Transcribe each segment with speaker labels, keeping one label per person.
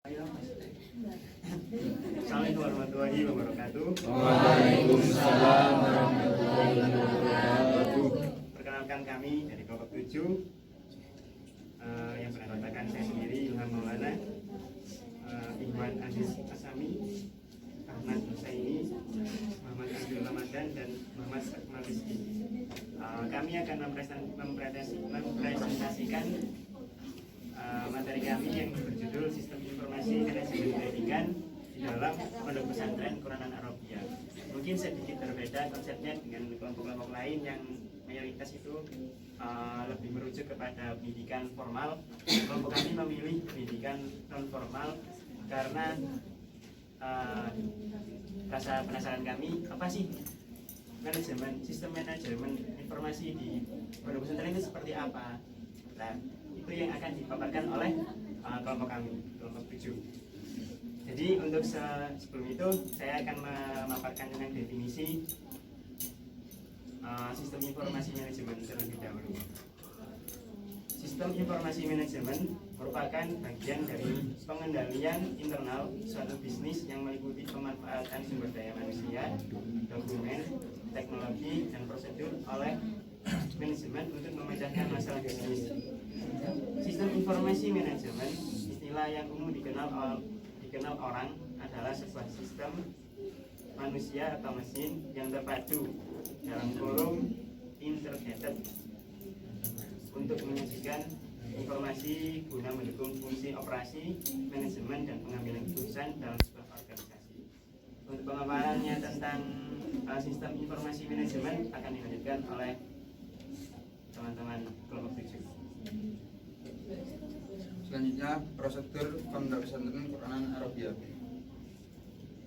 Speaker 1: Assalamualaikum warahmatullahi wabarakatuh.
Speaker 2: Waalaikumsalam warahmatullahi wabarakatuh.
Speaker 1: Perkenalkan kami dari kelompok 7 yang beranggotakan saya sendiri Ilham Maulana, Ikhwan Aziz Asami, Ahmad Husaini, Muhammad Abdul Ramadan dan Muhammad Akmal Rizki. Kami akan mempresentasikan materi kami yang berjudul Sistem Informasi Manajemen Pendidikan di dalam Pondok Pesantren Quran Arabia. Mungkin sedikit berbeda konsepnya dengan kelompok-kelompok lain yang mayoritas itu lebih merujuk kepada pendidikan formal. Kelompok kami memilih pendidikan non formal karena rasa penasaran kami, apa sih sistem manajemen informasi di Pondok Pesantren itu seperti apa. Nah, itu yang akan dipaparkan oleh kelompok kami, kelompok 7. Jadi untuk sebelum itu saya akan memaparkan tentang definisi sistem informasi manajemen terlebih dahulu. Sistem informasi manajemen merupakan bagian dari pengendalian internal suatu bisnis yang meliputi pemanfaatan sumber daya manusia, dokumen, teknologi, dan prosedur oleh manajemen untuk memecahkan masalah bisnis. Sistem informasi manajemen, istilah yang umum dikenal orang, adalah sebuah sistem manusia atau mesin yang terpadu dalam kurung integrated untuk menyajikan informasi guna mendukung fungsi operasi, manajemen, dan pengambilan keputusan dalam sebuah organisasi. Untuk pemaparannya tentang sistem informasi manajemen akan dilanjutkan oleh teman-teman kelompok 7.
Speaker 2: Selanjutnya, prosedur Pondok Pesantren Quran Arabia.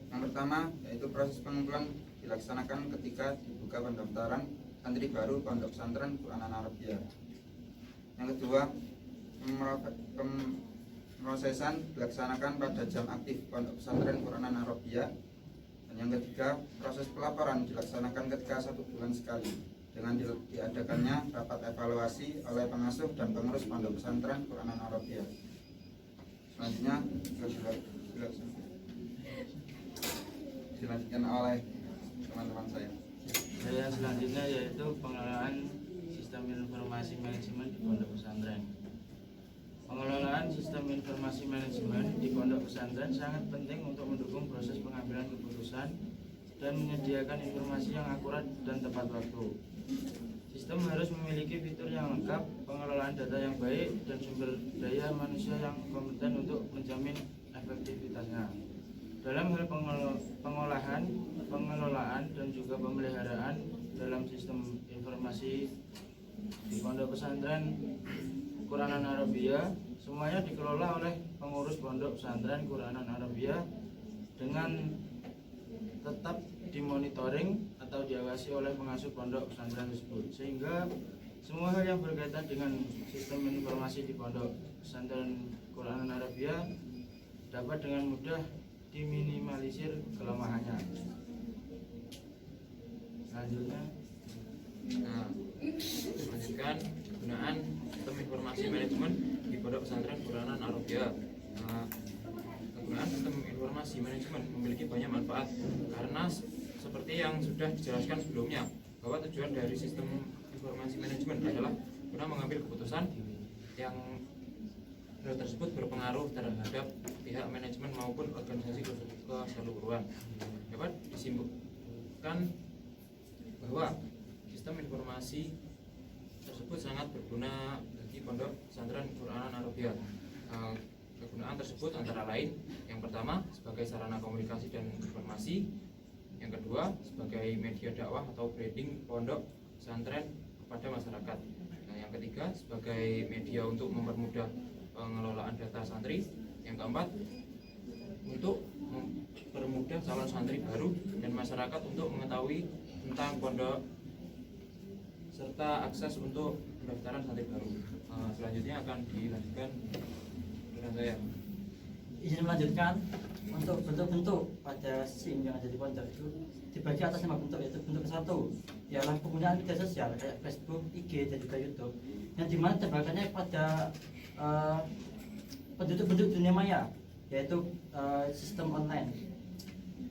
Speaker 2: Yang pertama, yaitu proses pengumpulan dilaksanakan ketika dibuka pendaftaran santri baru Pondok Pesantren Quran Arabia. Yang kedua, pemrosesan dilaksanakan pada jam aktif Pondok Pesantren Quran Arabia. Dan yang ketiga, proses pelaporan dilaksanakan ketika 1 bulan sekali dengan diadakannya rapat evaluasi oleh pengasuh dan pengurus Pondok Pesantren Quran Arabia. Selanjutnya dilanjutkan oleh teman-teman saya.
Speaker 3: Selanjutnya yaitu pengelolaan sistem informasi manajemen di Pondok Pesantren. Pengelolaan sistem informasi manajemen di Pondok Pesantren sangat penting untuk mendukung proses pengambilan keputusan dan menyediakan informasi yang akurat dan tepat waktu. Sistem harus memiliki fitur yang lengkap, pengelolaan data yang baik, dan sumber daya manusia yang kompeten untuk menjamin efektivitasnya. Dalam hal pengolahan, pengelolaan, dan juga pemeliharaan dalam sistem informasi di Pondok Pesantren Quran Arabia, semuanya dikelola oleh pengurus Pondok Pesantren Quran Arabia dengan tetap dimonitoring atau diawasi oleh pengasuh pondok pesantren tersebut, sehingga semua hal yang berkaitan dengan sistem informasi di Pondok Pesantren Quran Arabia dapat dengan mudah diminimalisir kelemahannya. Selanjutnya,
Speaker 4: melanjutkan penggunaan sistem informasi manajemen di Pondok Pesantren Quran Arabia. Penggunaan sistem informasi manajemen memiliki banyak manfaat karena seperti yang sudah dijelaskan sebelumnya, bahwa tujuan dari sistem informasi manajemen adalah guna mengambil keputusan yang hal tersebut berpengaruh terhadap pihak manajemen maupun organisasi keseluruhan. Dapat disimpulkan bahwa sistem informasi tersebut sangat berguna bagi Pondok Pesantren Quran Arabia. Kegunaan tersebut antara lain, yang pertama sebagai sarana komunikasi dan informasi, yang kedua sebagai media dakwah atau branding pondok pesantren kepada masyarakat, nah, yang ketiga sebagai media untuk mempermudah pengelolaan data santri, yang keempat untuk mempermudah calon santri baru dan masyarakat untuk mengetahui tentang pondok serta akses untuk pendaftaran santri baru. Selanjutnya akan dilanjutkan dengan saya.
Speaker 5: Izin melanjutkan, untuk bentuk-bentuk pada SIM yang ada di pondok itu dibagi atas 5 bentuk, yaitu bentuk ke-1 ialah penggunaan media sosial kayak Facebook, IG, dan juga YouTube, yang dimana tembakannya pada penduduk-penduduk dunia maya. yaitu sistem online.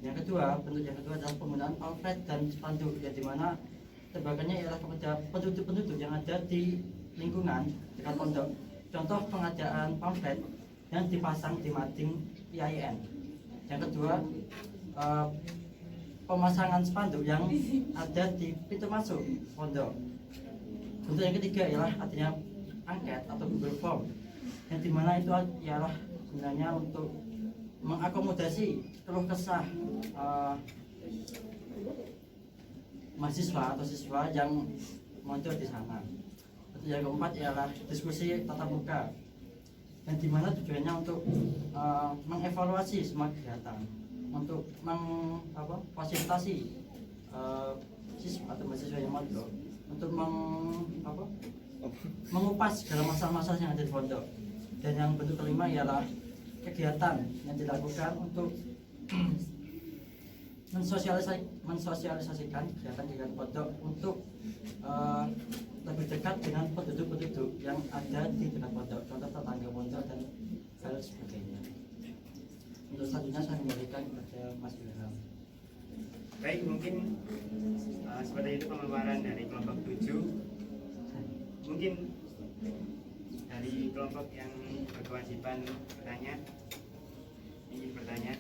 Speaker 5: Yang kedua, bentuk yang kedua adalah penggunaan pamflet dan spanduk, yang dimana tebakannya ialah kepada penduduk-penduduk yang ada di lingkungan dekat pondok. Contoh pengadaan pamflet yang dipasang di mading IAIN. Yang kedua, pemasangan spanduk yang ada di pintu masuk pondok. Bentuk yang ketiga ialah adanya angket atau Google Form, yang dimana itu ialah sebenarnya untuk mengakomodasi keluh kesah mahasiswa atau siswa yang muncul di sana. Yang keempat ialah diskusi tatap muka, yang dimana tujuannya untuk mengevaluasi semua kegiatan, untuk memfasilitasi siswa atau mahasiswa yang mondok untuk mengupas segala masalah-masalah yang ada di pondok. Dan yang bentuk kelima ialah kegiatan yang dilakukan untuk mensosialisasikan kegiatan pondok untuk lebih dekat dengan penduduk-penduduk yang ada di dekat pondok, contoh tetangga pondok dan hal sebagainya. Untuk selanjutnya saya kembalikan kepada Mas Ilham.
Speaker 1: Baik, mungkin seperti itu pemaparan dari kelompok 7. Mungkin dari kelompok yang berkewajiban bertanya, ingin bertanya.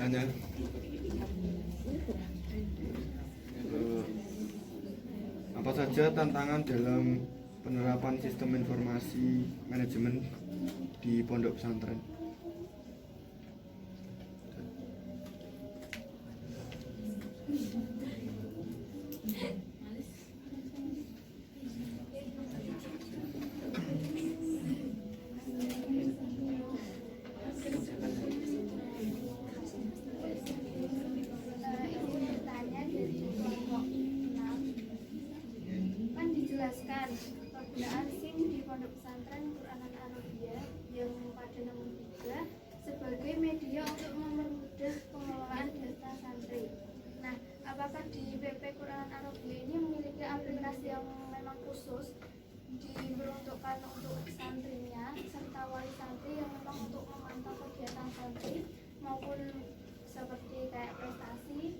Speaker 6: Tanya. Apa saja tantangan dalam penerapan sistem informasi manajemen di pondok pesantren?
Speaker 7: Penggunaan SIM di Pondok Pesantren Quranan Arabiyah yang pada nomor 3 sebagai media untuk mempermudah pengelolaan data santri. Nah, apakah di PP Quranan Arabiyah ini memiliki aplikasi yang memang khusus diperuntukkan untuk santrinya serta wali santri yang memang untuk memantau kegiatan santri maupun seperti kayak prestasi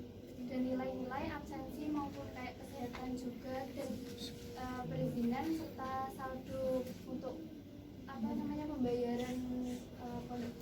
Speaker 7: dan nilai-nilai absensi maupun kayak kesehatan juga dan perizinan serta saldo untuk pembayaran pondok.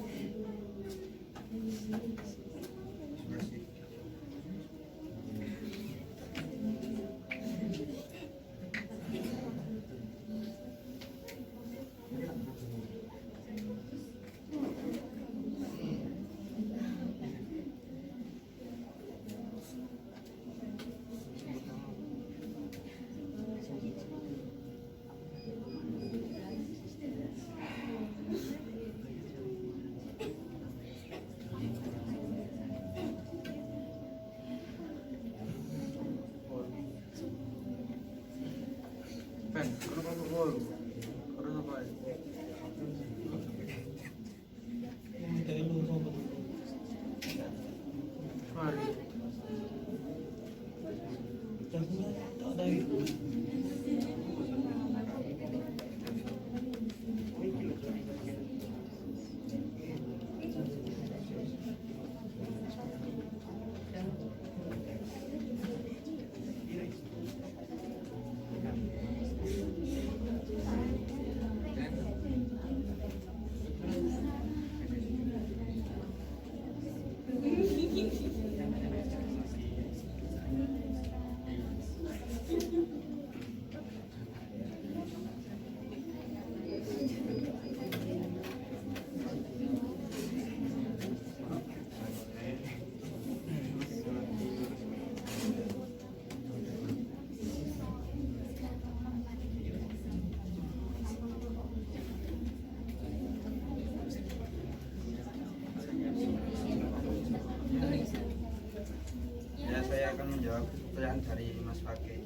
Speaker 2: saya akan menjawab pertanyaan dari Mas Fakih.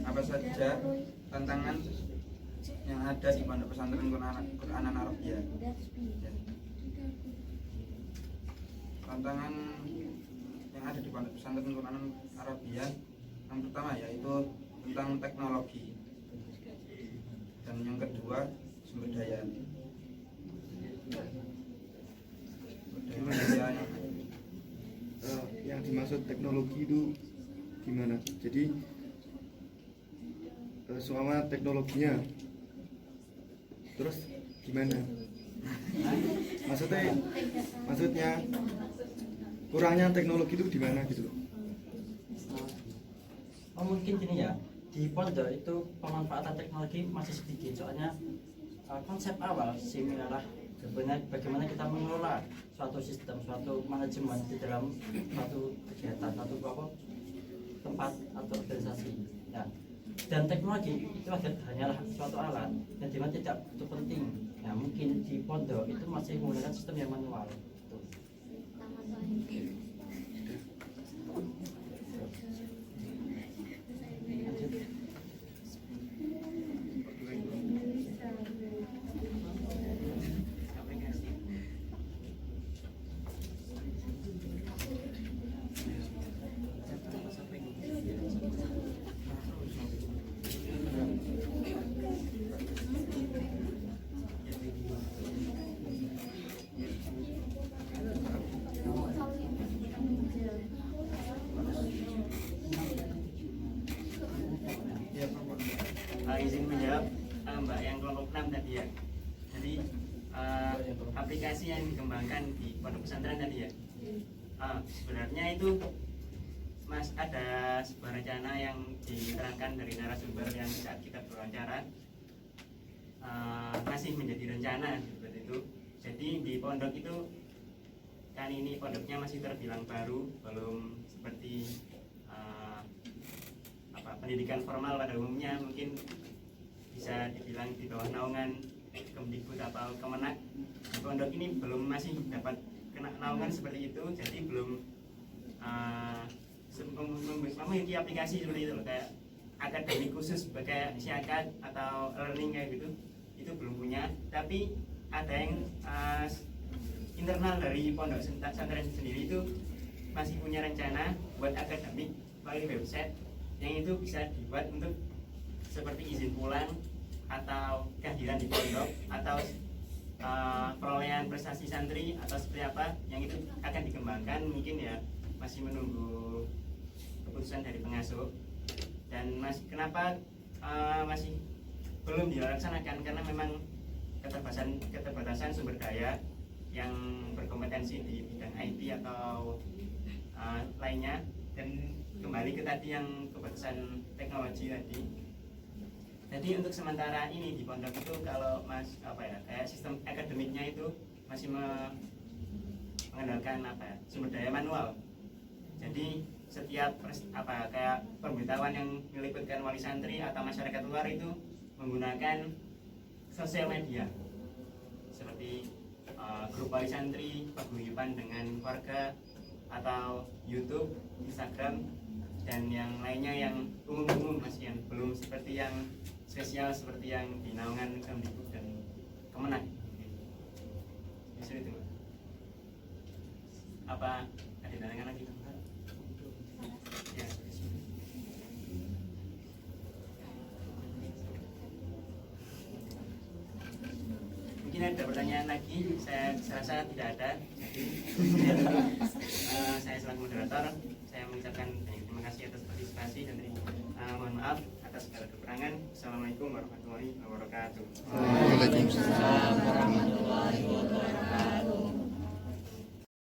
Speaker 2: Apa saja tantangan yang ada di Pondok Pesantren Quranan Arabiyah? Ya. Tantangan yang ada di Pondok Pesantren Quranan Arabiyah yang pertama yaitu tentang teknologi, dan yang kedua sumber daya.
Speaker 6: Yang dimaksud teknologi itu gimana? Jadi selama teknologinya, terus gimana? Maksudnya kurangnya teknologi itu di mana gitu loh?
Speaker 5: Oh, mungkin gini ya, di pondok itu pemanfaatan teknologi masih sedikit, soalnya konsep awal similar bagaimana kita mengelola suatu sistem, suatu manajemen di dalam suatu kegiatan, suatu tempat atau organisasi. Ya. Dan teknologi itu hanyalah suatu alat yang dimana tidak begitu penting. Ya, mungkin di pondok itu masih menggunakan sistem yang manual.
Speaker 1: Izin menjawab Mbak yang kelompok 6 tadi ya. Jadi aplikasi yang dikembangkan di pondok pesantren tadi ya, sebenarnya itu Mas ada sebuah rencana yang diterangkan dari narasumber yang saat kita berwawancara, masih menjadi rencana seperti itu. Jadi di pondok itu kan ini pondoknya masih terbilang baru, belum seperti pendidikan formal pada umumnya, mungkin bisa dibilang di bawah naungan Kemdikbud atau Kemenak. Di pondok ini belum masih dapat kena naungan seperti itu, jadi belum memiliki aplikasi seperti itu loh, kayak akademi khusus kayak Syakat atau learning kayak gitu, itu belum punya. Tapi ada yang internal dari pondok pesantren sendiri itu masih punya rencana buat akademik melalui website yang itu bisa dibuat untuk seperti izin pulang atau kehadiran di pondok atau perolehan prestasi santri atau seperti apa, yang itu akan dikembangkan. Mungkin ya masih menunggu keputusan dari pengasuh. Dan kenapa masih belum dilaksanakan, karena memang keterbatasan sumber daya yang berkompetensi di bidang IT atau lainnya. Dan kembali ke tadi yang keputusan teknologi tadi. Jadi untuk sementara ini di pondok itu kalau kayak sistem akademiknya itu masih mengandalkan sumber daya manual. Jadi setiap kayak pemberitahuan yang melibatkan wali santri atau masyarakat luar itu menggunakan sosial media seperti grup wali santri, paguyuban dengan warga, atau YouTube, Instagram, dan yang lainnya yang umum-umum masih, yang belum seperti yang spesial seperti yang di naungan Kemdikbud dan Kemenak. Bisa itu, apa ada tantangan lagi? Ya. Mungkin ada pertanyaan lagi, saya rasa tidak ada. Jadi saya selaku moderator, saya mengucapkan terima kasih atas partisipasi dan mohon maaf atas segala kekurangan. Assalamualaikum warahmatullahi wabarakatuh.
Speaker 6: Waalaikumsalam
Speaker 5: Warahmatullahi wabarakatuh.